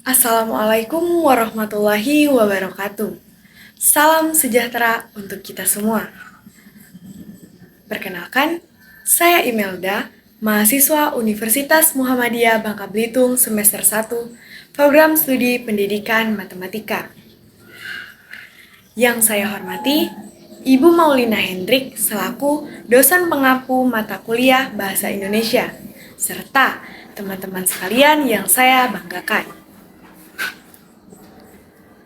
Assalamualaikum warahmatullahi wabarakatuh. Salam sejahtera untuk kita semua. Perkenalkan, saya Imelda, mahasiswa Universitas Muhammadiyah Bangka Belitung semester 1, program studi pendidikan matematika. Yang saya hormati, Ibu Maulina Hendrik selaku dosen pengampu mata kuliah Bahasa Indonesia, serta teman-teman sekalian yang saya banggakan.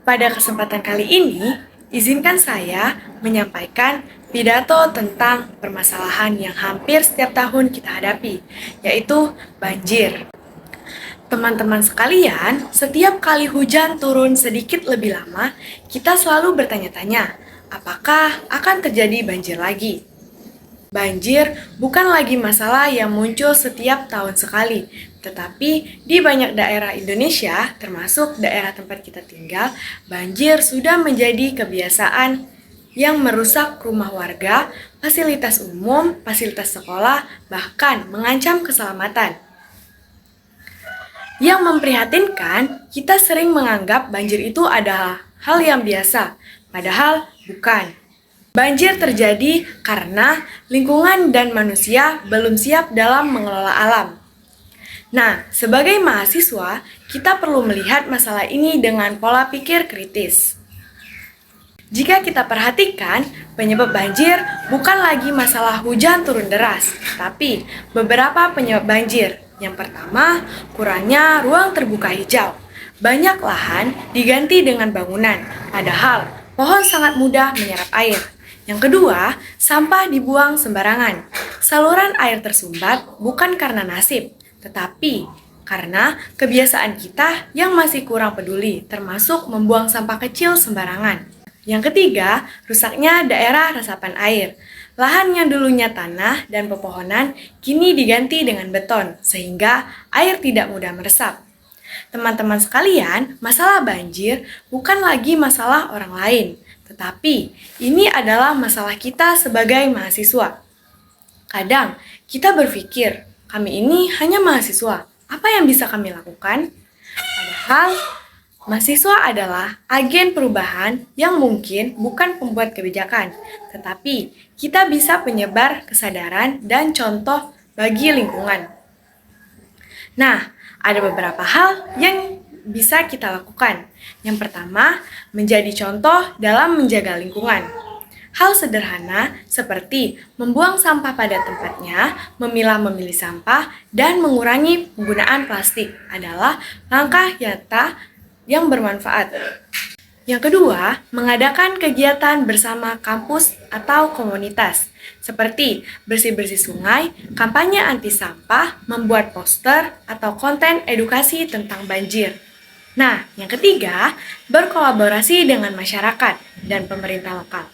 Pada kesempatan kali ini, izinkan saya menyampaikan pidato tentang permasalahan yang hampir setiap tahun kita hadapi, yaitu banjir. Teman-teman sekalian, setiap kali hujan turun sedikit lebih lama, kita selalu bertanya-tanya, apakah akan terjadi banjir lagi? Banjir bukan lagi masalah yang muncul setiap tahun sekali, tetapi di banyak daerah Indonesia, termasuk daerah tempat kita tinggal, banjir sudah menjadi kebiasaan yang merusak rumah warga, fasilitas umum, fasilitas sekolah, bahkan mengancam keselamatan. Yang memprihatinkan, kita sering menganggap banjir itu adalah hal yang biasa, padahal bukan. Banjir terjadi karena lingkungan dan manusia belum siap dalam mengelola alam. Nah, sebagai mahasiswa, kita perlu melihat masalah ini dengan pola pikir kritis. Jika kita perhatikan, penyebab banjir bukan lagi masalah hujan turun deras, tapi beberapa penyebab banjir. Yang pertama, kurangnya ruang terbuka hijau. Banyak lahan diganti dengan bangunan, padahal pohon sangat mudah menyerap air. Yang kedua, sampah dibuang sembarangan. Saluran air tersumbat bukan karena nasib, tetapi karena kebiasaan kita yang masih kurang peduli, termasuk membuang sampah kecil sembarangan. Yang ketiga, rusaknya daerah resapan air. Lahan yang dulunya tanah dan pepohonan kini diganti dengan beton, sehingga air tidak mudah meresap. Teman-teman sekalian, masalah banjir bukan lagi masalah orang lain, tetapi ini adalah masalah kita sebagai mahasiswa. Kadang kita berpikir, kami ini hanya mahasiswa, apa yang bisa kami lakukan? Padahal, mahasiswa adalah agen perubahan yang mungkin bukan pembuat kebijakan, tetapi kita bisa penyebar kesadaran dan contoh bagi lingkungan. Nah, ada beberapa hal yang bisa kita lakukan. Yang pertama, menjadi contoh dalam menjaga lingkungan. Hal sederhana seperti membuang sampah pada tempatnya, memilah-memilih sampah, dan mengurangi penggunaan plastik adalah langkah nyata yang bermanfaat. Yang kedua, mengadakan kegiatan bersama kampus atau komunitas, seperti bersih-bersih sungai, kampanye anti sampah, membuat poster, atau konten edukasi tentang banjir. Nah, yang ketiga, berkolaborasi dengan masyarakat dan pemerintah lokal.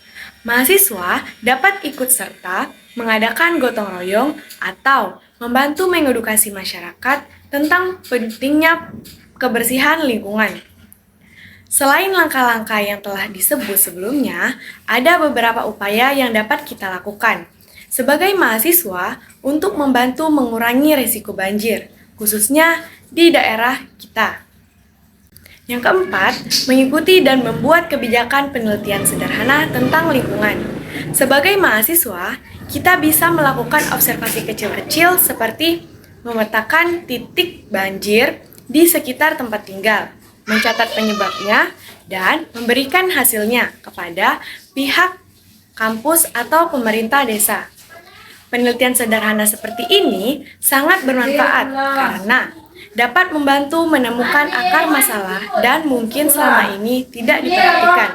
Mahasiswa dapat ikut serta mengadakan gotong royong atau membantu mengedukasi masyarakat tentang pentingnya kebersihan lingkungan. Selain langkah-langkah yang telah disebut sebelumnya, ada beberapa upaya yang dapat kita lakukan sebagai mahasiswa untuk membantu mengurangi risiko banjir, khususnya di daerah kita. Yang keempat, mengikuti dan membuat kebijakan penelitian sederhana tentang lingkungan. Sebagai mahasiswa, kita bisa melakukan observasi kecil-kecil seperti memetakan titik banjir di sekitar tempat tinggal, mencatat penyebabnya, dan memberikan hasilnya kepada pihak kampus atau pemerintah desa. Penelitian sederhana seperti ini sangat bermanfaat karena dapat membantu menemukan akar masalah dan mungkin selama ini tidak diperhatikan.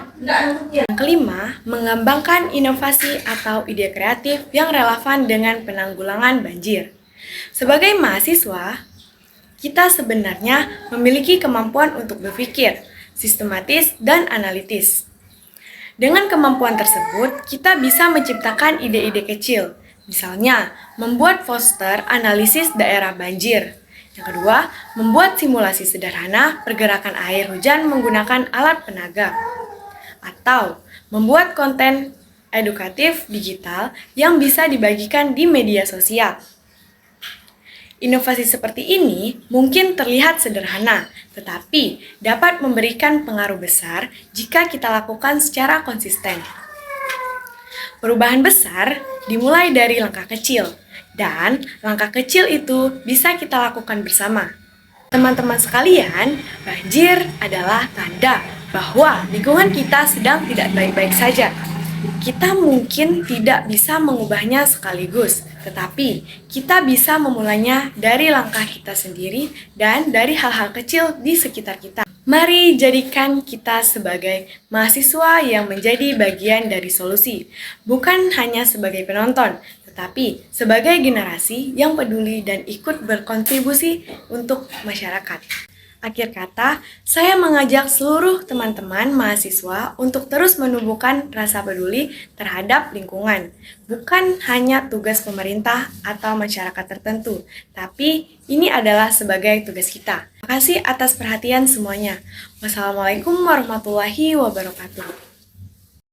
Yang kelima, mengembangkan inovasi atau ide kreatif yang relevan dengan penanggulangan banjir. Sebagai mahasiswa, kita sebenarnya memiliki kemampuan untuk berpikir sistematis dan analitis. Dengan kemampuan tersebut, kita bisa menciptakan ide-ide kecil, misalnya membuat poster analisis daerah banjir. Yang kedua, membuat simulasi sederhana pergerakan air hujan menggunakan alat penaga. Atau membuat konten edukatif digital yang bisa dibagikan di media sosial. Inovasi seperti ini mungkin terlihat sederhana, tetapi dapat memberikan pengaruh besar jika kita lakukan secara konsisten. Perubahan besar dimulai dari langkah kecil, dan langkah kecil itu bisa kita lakukan bersama. Teman-teman sekalian, banjir adalah tanda bahwa lingkungan kita sedang tidak baik-baik saja. Kita mungkin tidak bisa mengubahnya sekaligus, tetapi kita bisa memulainya dari langkah kita sendiri dan dari hal-hal kecil di sekitar kita. Mari jadikan kita sebagai mahasiswa yang menjadi bagian dari solusi, bukan hanya sebagai penonton, tetapi sebagai generasi yang peduli dan ikut berkontribusi untuk masyarakat. Akhir kata, saya mengajak seluruh teman-teman mahasiswa untuk terus menumbuhkan rasa peduli terhadap lingkungan. Bukan hanya tugas pemerintah atau masyarakat tertentu, tapi ini adalah sebagai tugas kita. Terima kasih atas perhatian semuanya. Wassalamualaikum warahmatullahi wabarakatuh.